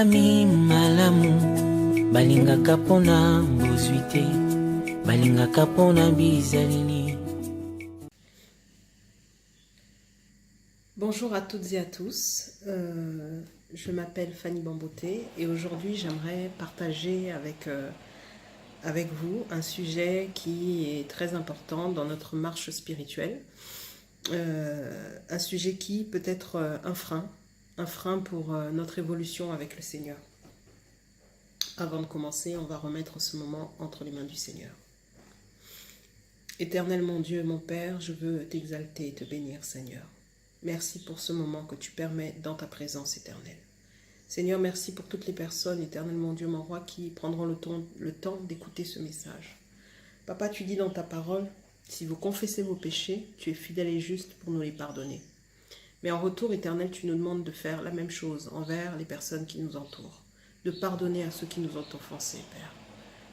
bami malamu balingaka pona bozwi te balingaka pona bizaleli. Bonjour à toutes et à tous, je m'appelle Fanny Bamboté et aujourd'hui j'aimerais partager avec vous un sujet qui est très important dans notre marche spirituelle, un sujet qui peut être un frein pour notre évolution avec le Seigneur. Avant de commencer, on va remettre ce moment entre les mains du Seigneur. Éternel mon Dieu, mon Père, je veux t'exalter et te bénir, Seigneur. Merci pour ce moment que tu permets dans ta présence éternelle. Seigneur, merci pour toutes les personnes, éternel mon Dieu, mon roi, qui prendront le temps d'écouter ce message. Papa, tu dis dans ta parole, si vous confessez vos péchés, tu es fidèle et juste pour nous les pardonner. Mais en retour, éternel, tu nous demandes de faire la même chose envers les personnes qui nous entourent, de pardonner à ceux qui nous ont offensés, Père.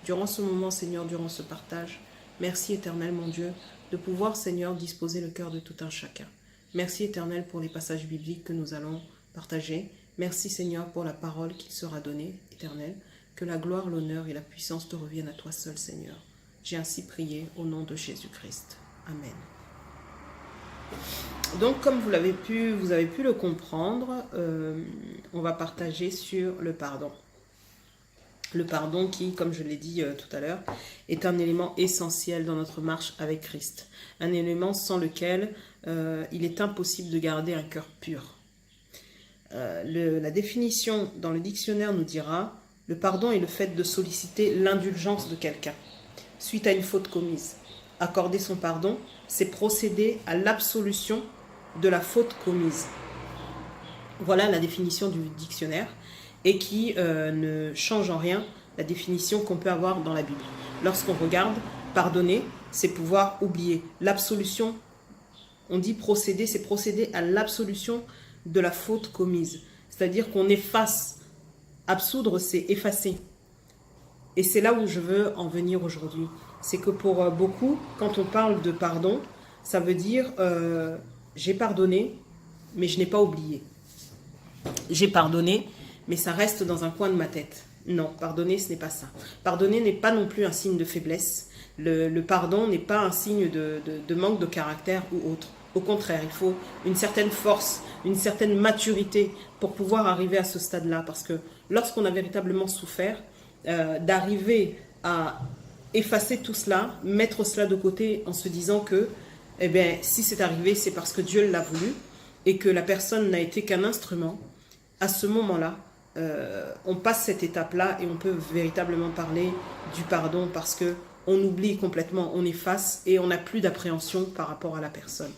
Durant ce moment, Seigneur, durant ce partage, merci, éternel mon Dieu, de pouvoir, Seigneur, disposer le cœur de tout un chacun. Merci, éternel, pour les passages bibliques que nous allons partager. Merci, Seigneur, pour la parole qui sera donnée, éternel. Que la gloire, l'honneur et la puissance te reviennent à toi seul, Seigneur. J'ai ainsi prié au nom de Jésus-Christ. Amen. Donc, comme vous avez pu le comprendre, on va partager sur le pardon. Le pardon qui, comme je l'ai dit tout à l'heure, est un élément essentiel dans notre marche avec Christ. Un élément sans lequel il est impossible de garder un cœur pur. La définition dans le dictionnaire nous dira « Le pardon est le fait de solliciter l'indulgence de quelqu'un suite à une faute commise. Accorder son pardon, c'est procéder à l'absolution de la faute commise. » Voilà la définition du dictionnaire et qui ne change en rien la définition qu'on peut avoir dans la Bible. Lorsqu'on regarde, pardonner, c'est pouvoir oublier. L'absolution, on dit procéder, c'est procéder à l'absolution de la faute commise. C'est-à-dire qu'on efface. Absoudre, c'est effacer. Et c'est là où je veux en venir aujourd'hui. C'est que pour beaucoup, quand on parle de pardon, ça veut dire j'ai pardonné, mais je n'ai pas oublié. J'ai pardonné, mais ça reste dans un coin de ma tête. Non, pardonner, ce n'est pas ça. Pardonner n'est pas non plus un signe de faiblesse. Le pardon n'est pas un signe de manque de caractère ou autre. Au contraire, il faut une certaine force, une certaine maturité pour pouvoir arriver à ce stade-là. Parce que lorsqu'on a véritablement souffert, d'arriver à effacer tout cela, mettre cela de côté en se disant que eh bien, si c'est arrivé, c'est parce que Dieu l'a voulu et que la personne n'a été qu'un instrument. À ce moment-là, on passe cette étape-là et on peut véritablement parler du pardon parce qu'on oublie complètement, on efface et on n'a plus d'appréhension par rapport à la personne.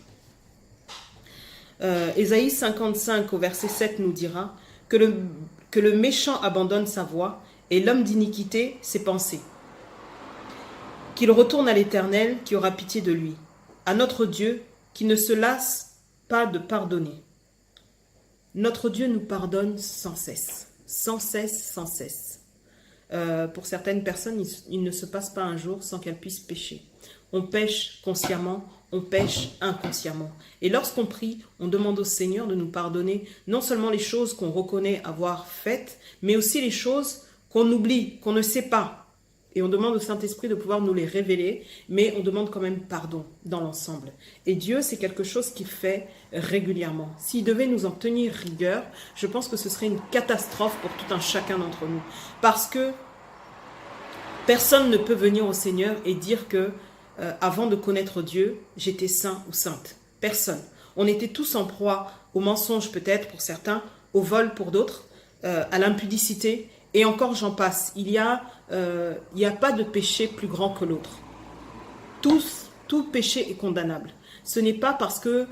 Ésaïe 55 au verset 7 nous dira que le méchant abandonne sa voie et l'homme d'iniquité ses pensées. Qu'il retourne à l'Éternel qui aura pitié de lui, à notre Dieu qui ne se lasse pas de pardonner. Notre Dieu nous pardonne sans cesse, sans cesse, sans cesse. Pour certaines personnes, il ne se passe pas un jour sans qu'elles puissent pécher. On pêche consciemment, on pêche inconsciemment. Et lorsqu'on prie, on demande au Seigneur de nous pardonner non seulement les choses qu'on reconnaît avoir faites, mais aussi les choses qu'on oublie, qu'on ne sait pas. Et on demande au Saint-Esprit de pouvoir nous les révéler, mais on demande quand même pardon dans l'ensemble. Et Dieu, c'est quelque chose qu'il fait régulièrement. S'il devait nous en tenir rigueur, je pense que ce serait une catastrophe pour tout un chacun d'entre nous. Parce que personne ne peut venir au Seigneur et dire que avant de connaître Dieu, j'étais saint ou sainte. Personne. On était tous en proie au mensonge peut-être pour certains, au vol pour d'autres, à l'impudicité, et encore j'en passe. Il y a pas de péché plus grand que l'autre. Tout péché est condamnable. Ce n'est pas parce que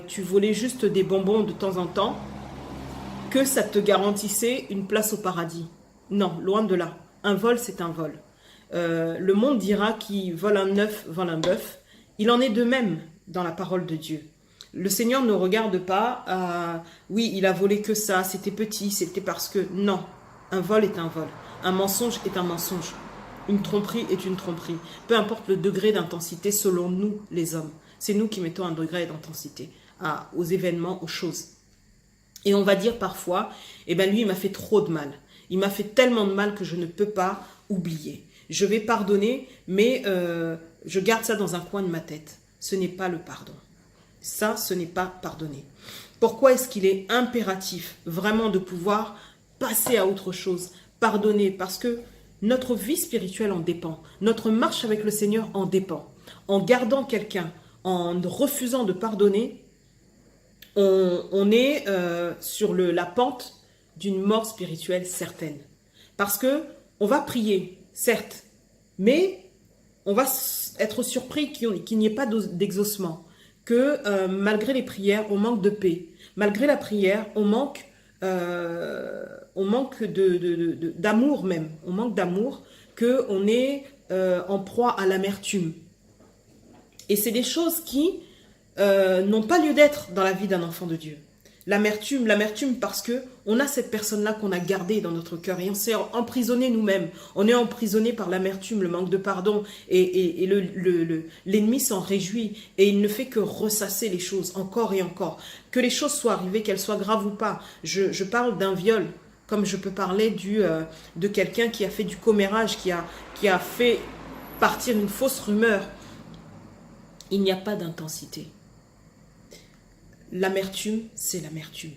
tu volais juste des bonbons de temps en temps que ça te garantissait une place au paradis. Non, loin de là. Un vol, c'est un vol. Le monde dira qui vole un œuf, vole un bœuf. Il en est de même dans la parole de Dieu. Le Seigneur ne regarde pas, oui, il a volé que ça, c'était petit, c'était parce que... Non, un vol est un vol. Un mensonge est un mensonge. Une tromperie est une tromperie. Peu importe le degré d'intensité selon nous, les hommes. C'est nous qui mettons un degré d'intensité aux événements, aux choses. Et on va dire parfois, eh bien lui, il m'a fait trop de mal. Il m'a fait tellement de mal que je ne peux pas oublier. Je vais pardonner, mais je garde ça dans un coin de ma tête. Ce n'est pas le pardon. Ça, ce n'est pas pardonner. Pourquoi est-ce qu'il est impératif vraiment de pouvoir passer à autre chose, pardonner? Parce que notre vie spirituelle en dépend. Notre marche avec le Seigneur en dépend. En gardant quelqu'un, en refusant de pardonner, on est sur la pente d'une mort spirituelle certaine. Parce que on va prier, certes, mais on va être surpris qu'il n'y ait pas d'exaucement. Que malgré les prières, on manque de paix. Malgré la prière, on manque d'amour même. On manque d'amour, qu'on est en proie à l'amertume. Et c'est des choses qui n'ont pas lieu d'être dans la vie d'un enfant de Dieu. L'amertume parce que on a cette personne-là qu'on a gardée dans notre cœur et on s'est emprisonné nous-mêmes. On est emprisonné par l'amertume, le manque de pardon et l'ennemi s'en réjouit et il ne fait que ressasser les choses encore et encore. Que les choses soient arrivées, qu'elles soient graves ou pas. Je parle d'un viol, comme je peux parler de quelqu'un qui a fait du commérage, qui a fait partir une fausse rumeur. Il n'y a pas d'intensité. L'amertume, c'est l'amertume.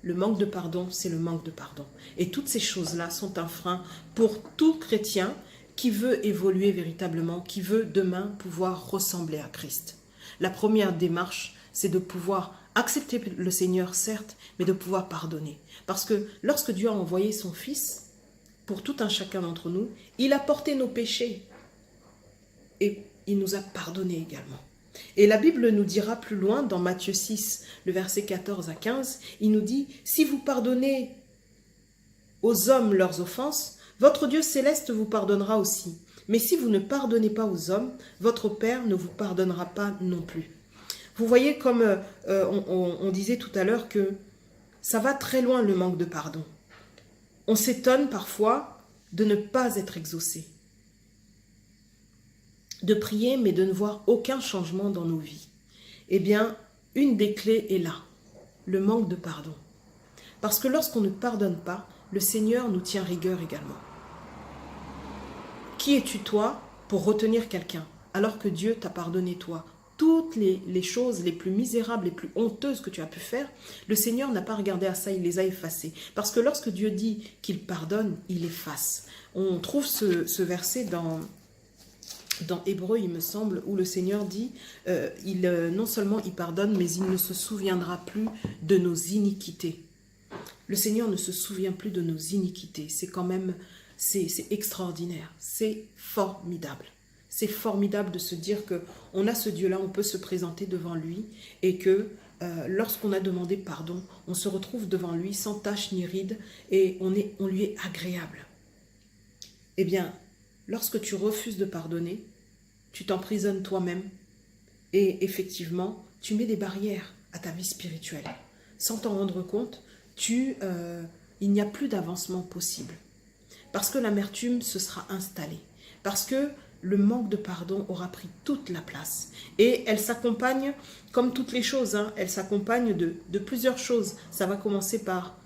Le manque de pardon, c'est le manque de pardon. Et toutes ces choses-là sont un frein pour tout chrétien qui veut évoluer véritablement, qui veut demain pouvoir ressembler à Christ. La première démarche, c'est de pouvoir accepter le Seigneur, certes, mais de pouvoir pardonner. Parce que lorsque Dieu a envoyé son Fils, pour tout un chacun d'entre nous, il a porté nos péchés. Et il nous a pardonné également. Et la Bible nous dira plus loin, dans Matthieu 6, le verset 14 à 15, il nous dit « Si vous pardonnez aux hommes leurs offenses, votre Dieu céleste vous pardonnera aussi. Mais si vous ne pardonnez pas aux hommes, votre Père ne vous pardonnera pas non plus. » Vous voyez, comme on disait tout à l'heure, que ça va très loin le manque de pardon. On s'étonne parfois de ne pas être exaucé. De prier, mais de ne voir aucun changement dans nos vies. Eh bien, une des clés est là, le manque de pardon. Parce que lorsqu'on ne pardonne pas, le Seigneur nous tient rigueur également. Qui es-tu toi pour retenir quelqu'un, alors que Dieu t'a pardonné toi? Toutes les choses les plus misérables, les plus honteuses que tu as pu faire, le Seigneur n'a pas regardé à ça, il les a effacées. Parce que lorsque Dieu dit qu'il pardonne, il efface. On trouve ce verset dans Hébreu, il me semble, où le Seigneur dit non seulement il pardonne, mais il ne se souviendra plus de nos iniquités. Le Seigneur ne se souvient plus de nos iniquités. C'est quand même, c'est extraordinaire, c'est formidable. C'est formidable de se dire qu'on a ce Dieu-là, on peut se présenter devant lui et que lorsqu'on a demandé pardon, on se retrouve devant lui sans tache ni ride et on lui est agréable. Eh bien, lorsque tu refuses de pardonner, tu t'emprisonnes toi-même et effectivement, tu mets des barrières à ta vie spirituelle. Sans t'en rendre compte, il n'y a plus d'avancement possible. Parce que l'amertume se sera installée. Parce que le manque de pardon aura pris toute la place. Et elle s'accompagne, comme toutes les choses, elle s'accompagne de plusieurs choses. Ça va commencer par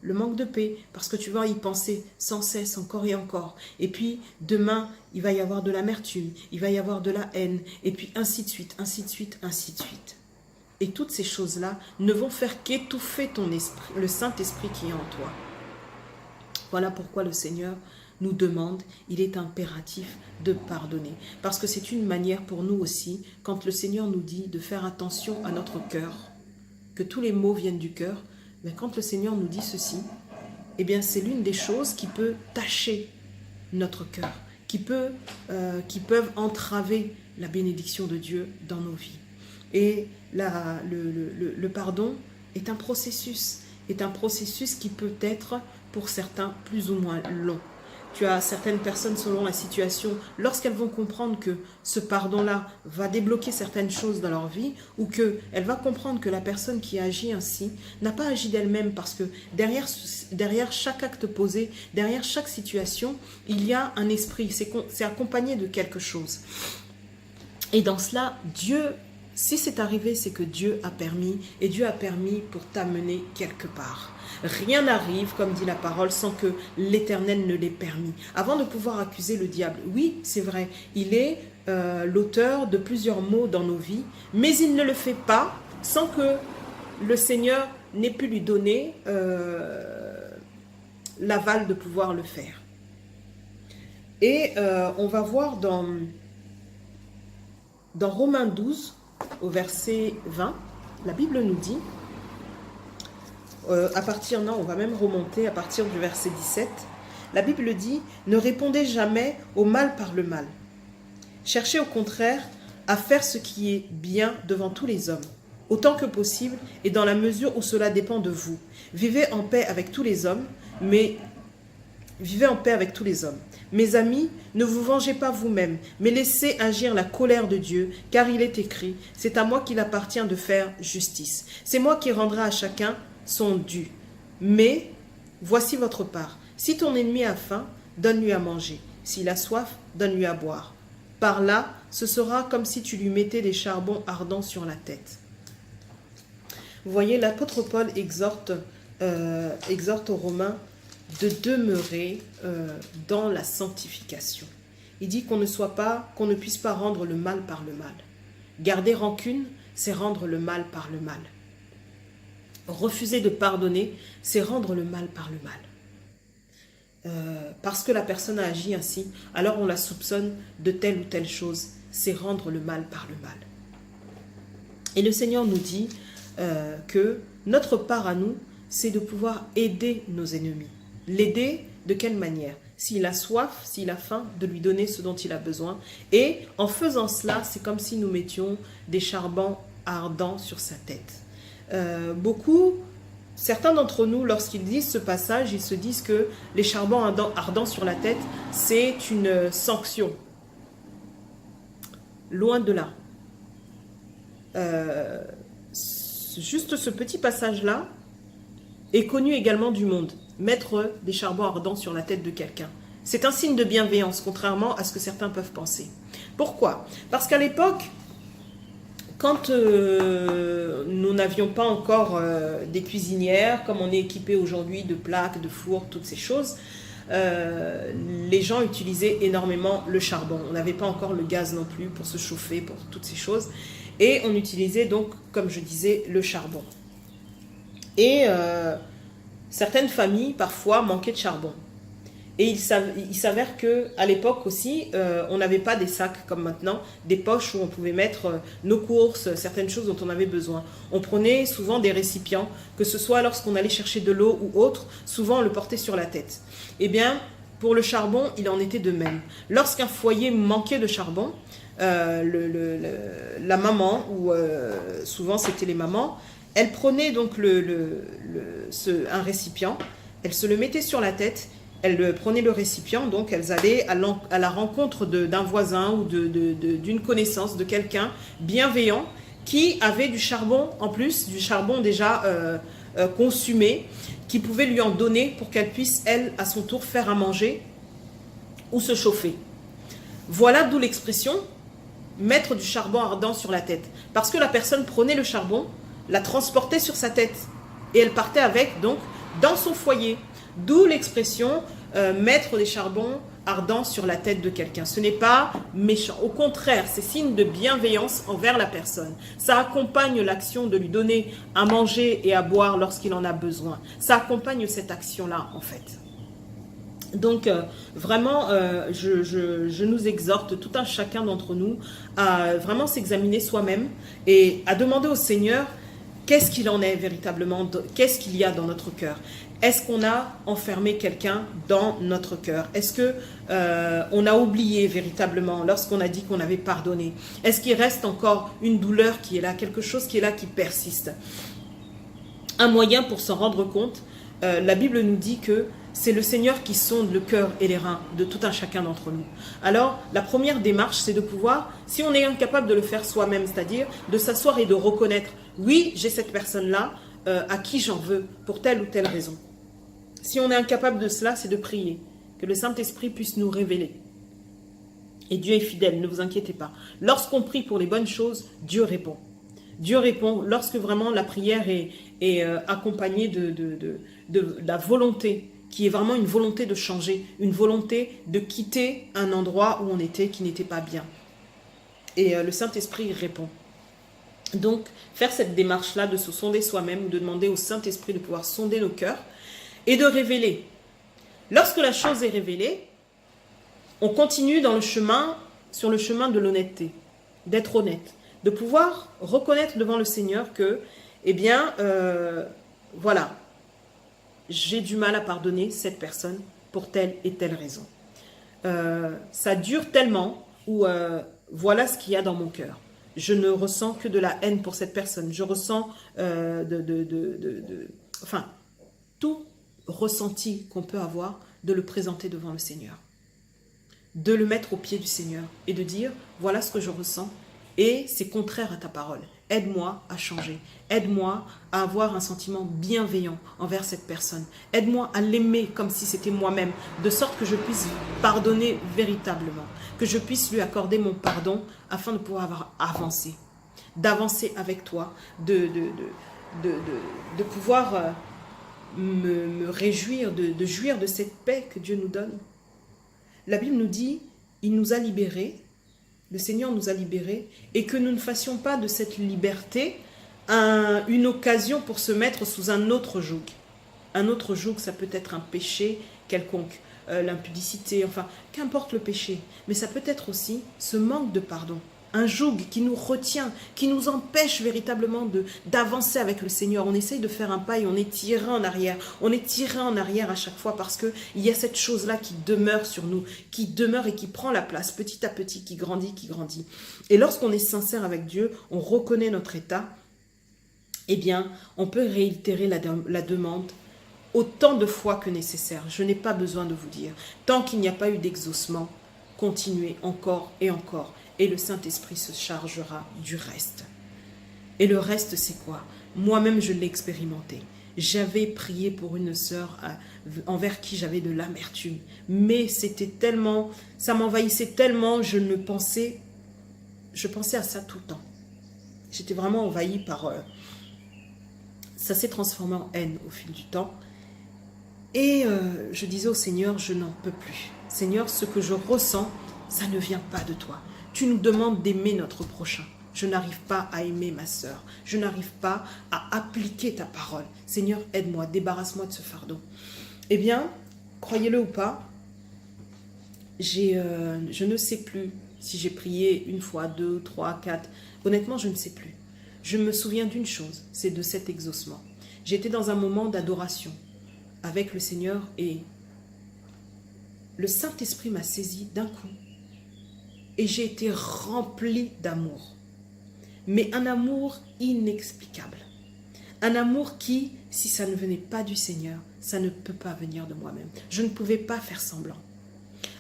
le manque de paix, parce que tu vas y penser sans cesse, encore et encore. Et puis, demain, il va y avoir de l'amertume, il va y avoir de la haine, et puis ainsi de suite, ainsi de suite, ainsi de suite. Et toutes ces choses-là ne vont faire qu'étouffer ton esprit, le Saint-Esprit qui est en toi. Voilà pourquoi le Seigneur nous demande, il est impératif de pardonner. Parce que c'est une manière pour nous aussi, quand le Seigneur nous dit de faire attention à notre cœur, que tous les maux viennent du cœur, mais quand le Seigneur nous dit ceci, eh bien c'est l'une des choses qui peut tacher notre cœur, qui peuvent entraver la bénédiction de Dieu dans nos vies. Et le pardon est un processus qui peut être pour certains plus ou moins long. Tu as certaines personnes selon la situation, lorsqu'elles vont comprendre que ce pardon-là va débloquer certaines choses dans leur vie ou qu'elle va comprendre que la personne qui agit ainsi n'a pas agi d'elle-même parce que derrière chaque acte posé, derrière chaque situation, il y a un esprit, c'est accompagné de quelque chose. Et dans cela, Dieu Si c'est arrivé, c'est que Dieu a permis, et Dieu a permis pour t'amener quelque part. Rien n'arrive, comme dit la parole, sans que l'Éternel ne l'ait permis. Avant de pouvoir accuser le diable, oui, c'est vrai, il est l'auteur de plusieurs maux dans nos vies, mais il ne le fait pas sans que le Seigneur n'ait pu lui donner l'aval de pouvoir le faire. Et on va voir dans Romains 12, au verset 20, la Bible nous dit, on va même remonter à partir du verset 17, la Bible dit, ne répondez jamais au mal par le mal. Cherchez au contraire à faire ce qui est bien devant tous les hommes, autant que possible et dans la mesure où cela dépend de vous. Vivez en paix avec tous les hommes, Mes amis, ne vous vengez pas vous-même, mais laissez agir la colère de Dieu, car il est écrit, c'est à moi qu'il appartient de faire justice. C'est moi qui rendrai à chacun son dû. Mais voici votre part. Si ton ennemi a faim, donne-lui à manger. S'il a soif, donne-lui à boire. Par là, ce sera comme si tu lui mettais des charbons ardents sur la tête. Vous voyez, l'apôtre Paul exhorte aux Romains de demeurer dans la sanctification. Il dit qu'on ne puisse pas rendre le mal par le mal. Garder rancune, c'est rendre le mal par le mal. Refuser de pardonner, c'est rendre le mal par le mal. Parce que la personne a agi ainsi, alors on la soupçonne de telle ou telle chose, c'est rendre le mal par le mal. Et le Seigneur nous dit que notre part à nous, c'est de pouvoir aider nos ennemis. L'aider de quelle manière? S'il a soif, s'il a faim, de lui donner ce dont il a besoin. Et en faisant cela, c'est comme si nous mettions des charbons ardents sur sa tête. Certains d'entre nous, lorsqu'ils disent ce passage, ils se disent que les charbons ardents sur la tête, c'est une sanction. Loin de là. Juste ce petit passage-là est connu également du monde. Mettre des charbons ardents sur la tête de quelqu'un. C'est un signe de bienveillance, contrairement à ce que certains peuvent penser. Pourquoi? Parce qu'à l'époque, quand nous n'avions pas encore des cuisinières, comme on est équipé aujourd'hui de plaques, de fours, toutes ces choses, les gens utilisaient énormément le charbon. On n'avait pas encore le gaz non plus pour se chauffer, pour toutes ces choses. Et on utilisait donc, comme je disais, le charbon. Et certaines familles, parfois, manquaient de charbon. Et il s'avère qu'à l'époque aussi, on n'avait pas des sacs comme maintenant, des poches où on pouvait mettre nos courses, certaines choses dont on avait besoin. On prenait souvent des récipients, que ce soit lorsqu'on allait chercher de l'eau ou autre, souvent on le portait sur la tête. Eh bien, pour le charbon, il en était de même. Lorsqu'un foyer manquait de charbon, la maman, ou souvent c'était les mamans, elle prenait donc un récipient, elle se le mettait sur la tête, elle prenait le récipient, donc elles allaient à la rencontre d'un voisin ou d'une connaissance, de quelqu'un bienveillant qui avait du charbon en plus, du charbon déjà consumé, qui pouvait lui en donner pour qu'elle puisse, elle, à son tour, faire à manger ou se chauffer. Voilà d'où l'expression « mettre du charbon ardent sur la tête ». Parce que la personne prenait le charbon, la transportait sur sa tête et elle partait avec, donc, dans son foyer. D'où l'expression mettre des charbons ardents sur la tête de quelqu'un. Ce n'est pas méchant. Au contraire, c'est signe de bienveillance envers la personne. Ça accompagne l'action de lui donner à manger et à boire lorsqu'il en a besoin. Ça accompagne cette action-là, en fait. Donc, vraiment, je nous exhorte, tout un chacun d'entre nous, à vraiment s'examiner soi-même et à demander au Seigneur qu'est-ce qu'il en est véritablement, qu'est-ce qu'il y a dans notre cœur. Est-ce qu'on a enfermé quelqu'un dans notre cœur? Est-ce qu'on a oublié véritablement lorsqu'on a dit qu'on avait pardonné? Est-ce qu'il reste encore une douleur qui est là, quelque chose qui est là, qui persiste? Un moyen pour s'en rendre compte, la Bible nous dit que c'est le Seigneur qui sonde le cœur et les reins de tout un chacun d'entre nous. Alors, la première démarche, c'est de pouvoir, si on est incapable de le faire soi-même, c'est-à-dire de s'asseoir et de reconnaître, oui, j'ai cette personne-là, à qui j'en veux, pour telle ou telle raison. Si on est incapable de cela, c'est de prier, que le Saint-Esprit puisse nous révéler. Et Dieu est fidèle, ne vous inquiétez pas. Lorsqu'on prie pour les bonnes choses, Dieu répond. Dieu répond lorsque vraiment la prière est accompagnée de la volonté, qui est vraiment une volonté de changer, une volonté de quitter un endroit où on était, qui n'était pas bien. Et le Saint-Esprit répond. Donc, faire cette démarche-là de se sonder soi-même, de demander au Saint-Esprit de pouvoir sonder nos cœurs et de révéler. Lorsque la chose est révélée, on continue dans le chemin, sur le chemin de l'honnêteté, d'être honnête, de pouvoir reconnaître devant le Seigneur que, eh bien, voilà, j'ai du mal à pardonner cette personne pour telle et telle raison. Ça dure tellement où voilà ce qu'il y a dans mon cœur. Je ne ressens que de la haine pour cette personne. Je ressens enfin, tout ressenti qu'on peut avoir, de le présenter devant le Seigneur. De le mettre au pied du Seigneur et de dire, voilà ce que je ressens et c'est contraire à ta parole. Aide-moi à changer. Aide-moi à avoir un sentiment bienveillant envers cette personne. Aide-moi à l'aimer comme si c'était moi-même, de sorte que je puisse pardonner véritablement, que je puisse lui accorder mon pardon afin de pouvoir avancer, d'avancer avec toi, de pouvoir me réjouir, de jouir de cette paix que Dieu nous donne. La Bible nous dit, il nous a libérés, le Seigneur nous a libérés, et que nous ne fassions pas de cette liberté une occasion pour se mettre sous un autre joug. Un autre joug, ça peut être un péché quelconque, l'impudicité, enfin, qu'importe le péché. Mais ça peut être aussi ce manque de pardon. Un joug qui nous retient, qui nous empêche véritablement d'avancer avec le Seigneur. On essaye de faire un pas et on est tiré en arrière. On est tiré en arrière à chaque fois parce qu'il y a cette chose-là qui demeure sur nous, qui demeure et qui prend la place petit à petit, qui grandit, qui grandit. Et lorsqu'on est sincère avec Dieu, on reconnaît notre état, eh bien, on peut réitérer la demande autant de fois que nécessaire. Je n'ai pas besoin de vous dire. Tant qu'il n'y a pas eu d'exaucement, continuez encore et encore. Et le Saint-Esprit se chargera du reste. Et le reste, c'est quoi? Moi-même, je l'ai expérimenté. J'avais prié pour une sœur envers qui j'avais de l'amertume. Mais c'était tellement, ça m'envahissait tellement, je pensais à ça tout le temps. J'étais vraiment envahie par... ça s'est transformé en haine au fil du temps. Et je disais au Seigneur, je n'en peux plus. Seigneur, ce que je ressens, ça ne vient pas de toi. Tu nous demandes d'aimer notre prochain. Je n'arrive pas à aimer ma sœur. Je n'arrive pas à appliquer ta parole. Seigneur, aide-moi, débarrasse-moi de ce fardeau. Eh bien, croyez-le ou pas, je ne sais plus si j'ai prié une fois, 2, 3, 4. Honnêtement, je ne sais plus. Je me souviens d'une chose, c'est de cet exaucement. J'étais dans un moment d'adoration avec le Seigneur et le Saint-Esprit m'a saisi d'un coup. Et j'ai été remplie d'amour. Mais un amour inexplicable. Un amour qui, si ça ne venait pas du Seigneur, ça ne peut pas venir de moi-même. Je ne pouvais pas faire semblant.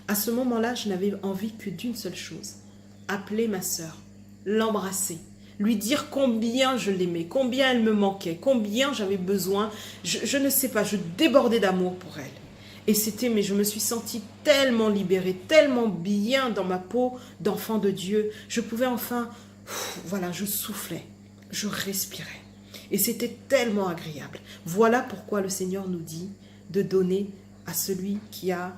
À ce moment-là, je n'avais envie que d'une seule chose. Appeler ma sœur, l'embrasser, lui dire combien je l'aimais, combien elle me manquait, combien j'avais besoin. Je ne sais pas, je débordais d'amour pour elle. Et c'était, mais je me suis sentie tellement libérée, tellement bien dans ma peau d'enfant de Dieu. Je pouvais enfin, voilà, je soufflais, je respirais. Et c'était tellement agréable. Voilà pourquoi le Seigneur nous dit de donner à celui qui a,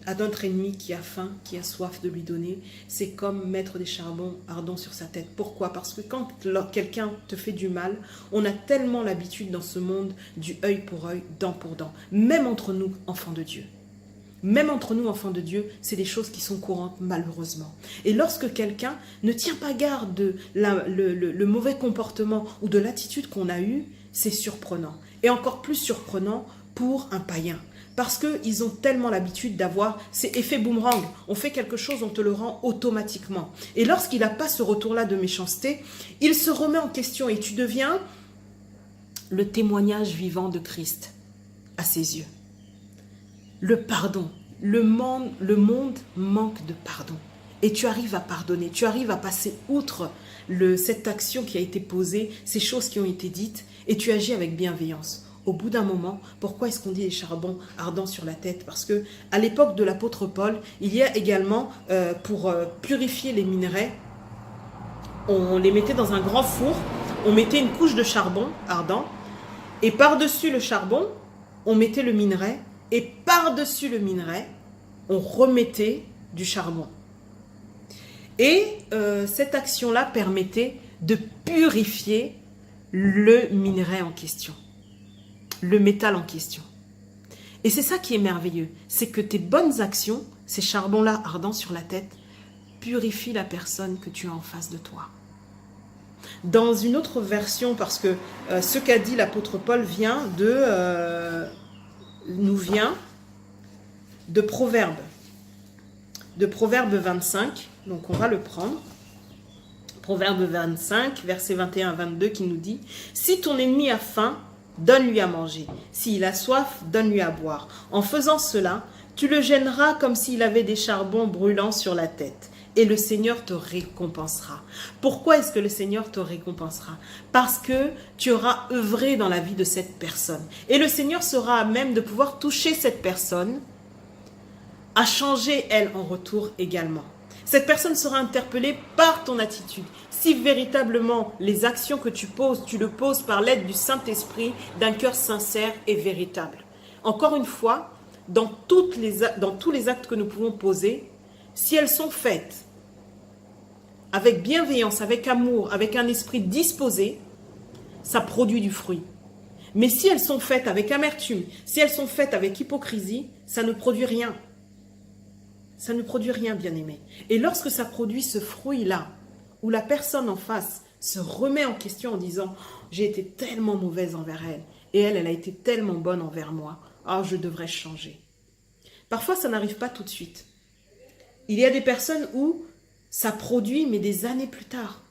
à notre ennemi qui a faim, qui a soif de lui donner. C'est comme mettre des charbons ardents sur sa tête. Pourquoi? Parce que quand quelqu'un te fait du mal, on a tellement l'habitude dans ce monde du œil pour œil, dent pour dent. Même entre nous, enfants de Dieu. Même entre nous, enfants de Dieu, c'est des choses qui sont courantes, malheureusement. Et lorsque quelqu'un ne tient pas garde de le mauvais comportement ou de l'attitude qu'on a eue, c'est surprenant. Et encore plus surprenant pour un païen. Parce qu'ils ont tellement l'habitude d'avoir ces effets boomerang. On fait quelque chose, on te le rend automatiquement. Et lorsqu'il n'a pas ce retour-là de méchanceté, il se remet en question et tu deviens le témoignage vivant de Christ à ses yeux. Le pardon. Le monde manque de pardon. Et tu arrives à pardonner, tu arrives à passer outre cette action qui a été posée, ces choses qui ont été dites, et tu agis avec bienveillance. Au bout d'un moment, pourquoi est-ce qu'on dit les charbons ardents sur la tête? Parce que à l'époque de l'apôtre Paul, il y a également, pour purifier les minerais, on les mettait dans un grand four, on mettait une couche de charbon ardent, et par-dessus le charbon, on mettait le minerai, et par-dessus le minerai, on remettait du charbon. Et cette action-là permettait de purifier le minerai en question, le métal en question. Et c'est ça qui est merveilleux, c'est que tes bonnes actions, ces charbons-là ardents sur la tête, purifient la personne que tu as en face de toi. Dans une autre version, parce que ce qu'a dit l'apôtre Paul nous vient de Proverbes 25, donc on va le prendre. Proverbe 25, versets 21 à 22 qui nous dit « Si ton ennemi a faim, donne-lui à manger. S'il a soif, donne-lui à boire. En faisant cela, tu le gêneras comme s'il avait des charbons brûlants sur la tête. Et le Seigneur te récompensera. » Pourquoi est-ce que le Seigneur te récompensera? Parce que tu auras œuvré dans la vie de cette personne. Et le Seigneur sera à même de pouvoir toucher cette personne, à changer elle en retour également. Cette personne sera interpellée par ton attitude. Si véritablement les actions que tu poses, tu le poses par l'aide du Saint-Esprit, d'un cœur sincère et véritable. Encore une fois, dans tous les actes que nous pouvons poser, si elles sont faites avec bienveillance, avec amour, avec un esprit disposé, ça produit du fruit. Mais si elles sont faites avec amertume, si elles sont faites avec hypocrisie, ça ne produit rien. Ça ne produit rien, bien-aimé. Et lorsque ça produit ce fruit-là, où la personne en face se remet en question en disant « J'ai été tellement mauvaise envers elle, et elle a été tellement bonne envers moi, ah, je devrais changer. » Parfois, ça n'arrive pas tout de suite. Il y a des personnes où ça produit, mais des années plus tard.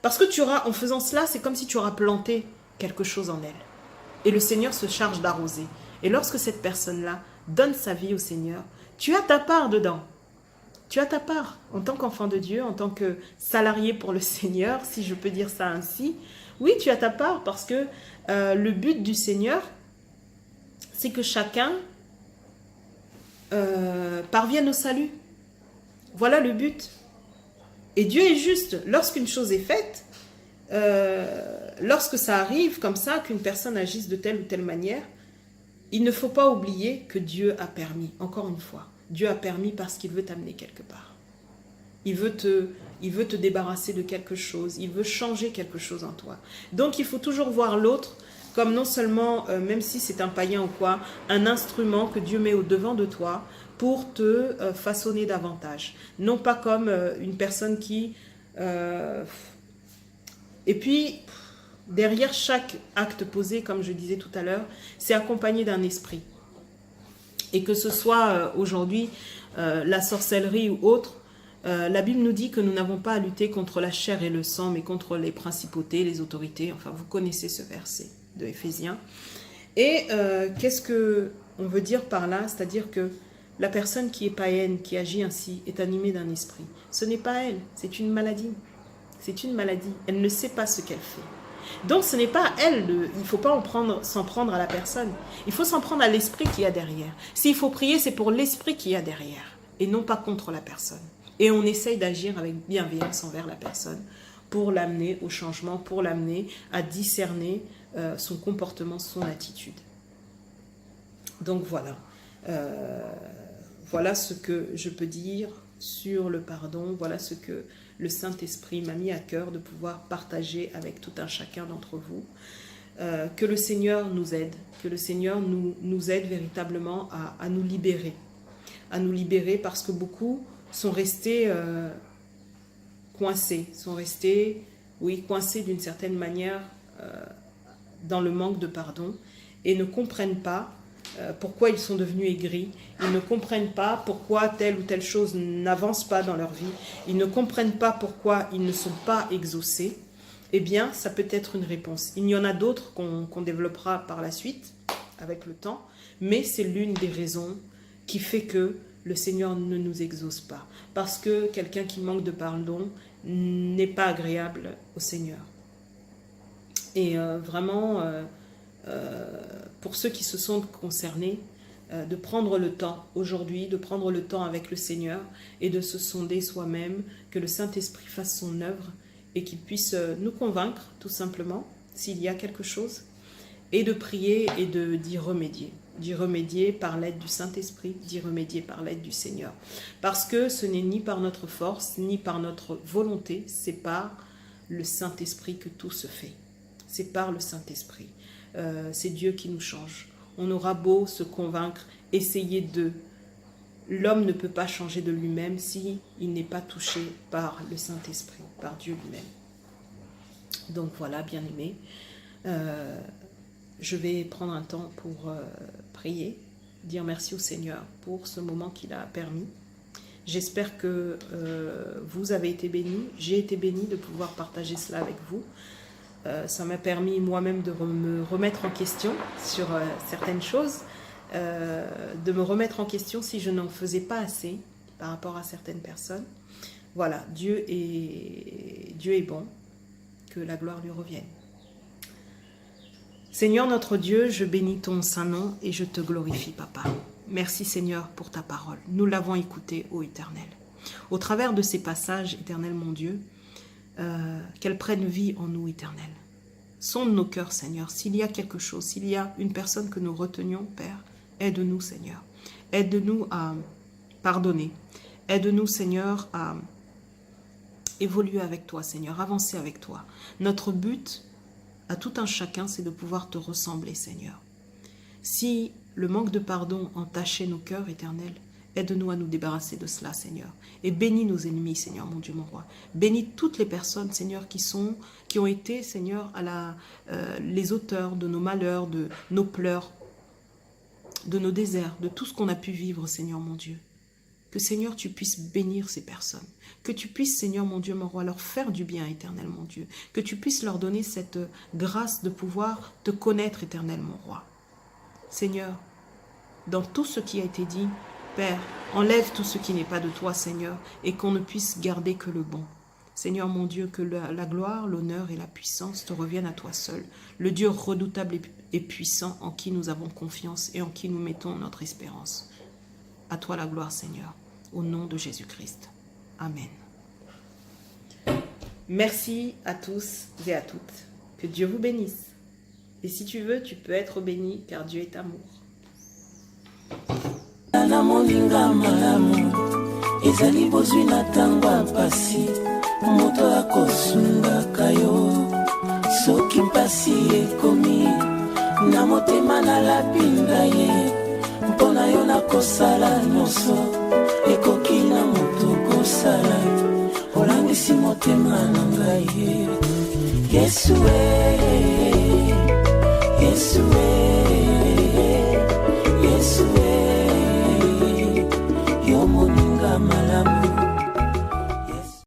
Parce que en faisant cela, c'est comme si tu auras planté quelque chose en elle. Et le Seigneur se charge d'arroser. Et lorsque cette personne-là donne sa vie au Seigneur, tu as ta part dedans. Tu as ta part en tant qu'enfant de Dieu, en tant que salarié pour le Seigneur, si je peux dire ça ainsi. Oui, tu as ta part parce que le but du Seigneur, c'est que chacun parvienne au salut. Voilà le but. Et Dieu est juste. Lorsqu'une chose est faite, lorsque ça arrive comme ça, qu'une personne agisse de telle ou telle manière, il ne faut pas oublier que Dieu a permis, encore une fois. Dieu a permis parce qu'il veut t'amener quelque part. Il veut te débarrasser de quelque chose. Il veut changer quelque chose en toi. Donc il faut toujours voir l'autre comme non seulement, même si c'est un païen ou quoi, un instrument que Dieu met au-devant de toi pour te façonner davantage. Non pas comme une personne qui... Et puis... derrière chaque acte posé, comme je disais tout à l'heure, c'est accompagné d'un esprit. Et que ce soit aujourd'hui la sorcellerie ou autre, la Bible nous dit que nous n'avons pas à lutter contre la chair et le sang, mais contre les principautés, les autorités. Enfin, vous connaissez ce verset de Éphésiens. Et qu'est-ce qu'on veut dire par là? C'est-à-dire que la personne qui est païenne, qui agit ainsi, est animée d'un esprit. Ce n'est pas elle, c'est une maladie. C'est une maladie. Elle ne sait pas ce qu'elle fait. Donc ce n'est pas elle, il ne faut pas s'en prendre à la personne. Il faut s'en prendre à l'esprit qu'il y a derrière. S'il faut prier, c'est pour l'esprit qu'il y a derrière et non pas contre la personne. Et on essaye d'agir avec bienveillance envers la personne pour l'amener au changement, pour l'amener à discerner son comportement, son attitude. Donc voilà. Voilà ce que je peux dire sur le pardon. Voilà ce que le Saint-Esprit m'a mis à cœur de pouvoir partager avec tout un chacun d'entre vous. Que le Seigneur nous aide, que le Seigneur nous aide véritablement à nous libérer. À nous libérer parce que beaucoup sont restés coincés, coincés d'une certaine manière dans le manque de pardon et ne comprennent pas pourquoi ils sont devenus aigris, ils ne comprennent pas pourquoi telle ou telle chose n'avance pas dans leur vie, ils ne comprennent pas pourquoi ils ne sont pas exaucés. Eh bien, ça peut être une réponse. Il y en a d'autres qu'on développera par la suite, avec le temps, mais c'est l'une des raisons qui fait que le Seigneur ne nous exauce pas. Parce que quelqu'un qui manque de pardon n'est pas agréable au Seigneur. Et vraiment... pour ceux qui se sont concernés, de prendre le temps aujourd'hui, de prendre le temps avec le Seigneur et de se sonder soi-même, que le Saint-Esprit fasse son œuvre et qu'il puisse nous convaincre, tout simplement, s'il y a quelque chose, et de prier et d'y remédier. D'y remédier par l'aide du Saint-Esprit, d'y remédier par l'aide du Seigneur. Parce que ce n'est ni par notre force, ni par notre volonté, c'est par le Saint-Esprit que tout se fait. C'est par le Saint-Esprit. C'est Dieu qui nous change. On aura beau se convaincre, essayer de... L'homme ne peut pas changer de lui-même s'il n'est pas touché par le Saint-Esprit, par Dieu lui-même. Donc voilà, bien-aimés, je vais prendre un temps pour prier, dire merci au Seigneur pour ce moment qu'il a permis. J'espère que vous avez été bénis, j'ai été bénie de pouvoir partager cela avec vous. Ça m'a permis moi-même de me remettre en question sur certaines choses, de me remettre en question si je n'en faisais pas assez par rapport à certaines personnes. Voilà, Dieu est bon, que la gloire lui revienne. Seigneur notre Dieu, je bénis ton saint nom et je te glorifie, Papa. Merci Seigneur pour ta parole. Nous l'avons écoutée, ô Éternel. Au travers de ces passages, Éternel mon Dieu, qu'elle prenne vie en nous, Éternel. Sonde nos cœurs, Seigneur. S'il y a quelque chose, s'il y a une personne que nous retenions, Père, aide-nous, Seigneur. Aide-nous à pardonner. Aide-nous, Seigneur, à évoluer avec toi, Seigneur, avancer avec toi. Notre but, à tout un chacun, c'est de pouvoir te ressembler, Seigneur. Si le manque de pardon entachait nos cœurs, Éternel, aide-nous à nous débarrasser de cela, Seigneur. Et bénis nos ennemis, Seigneur, mon Dieu, mon roi. Bénis toutes les personnes, Seigneur, qui ont été, Seigneur, les auteurs de nos malheurs, de nos pleurs, de nos déserts, de tout ce qu'on a pu vivre, Seigneur, mon Dieu. Que, Seigneur, tu puisses bénir ces personnes. Que tu puisses, Seigneur, mon Dieu, mon roi, leur faire du bien, Éternel, mon Dieu. Que tu puisses leur donner cette grâce de pouvoir te connaître, Éternel, mon roi. Seigneur, dans tout ce qui a été dit, Père, enlève tout ce qui n'est pas de toi, Seigneur, et qu'on ne puisse garder que le bon. Seigneur, mon Dieu, que la gloire, l'honneur et la puissance te reviennent à toi seul, le Dieu redoutable et puissant en qui nous avons confiance et en qui nous mettons notre espérance. À toi la gloire, Seigneur, au nom de Jésus-Christ. Amen. Merci à tous et à toutes. Que Dieu vous bénisse. Et si tu veux, tu peux être béni, car Dieu est amour. Na moninga malamu ezali bozwi na tango apasi moto akosungaka yo soki mpasi ekomi na motema nalapinga ye mpona yo nakosala nyonso ekoki na moto kosala olangisi motema na ngai Yesu Yesu Yesu yo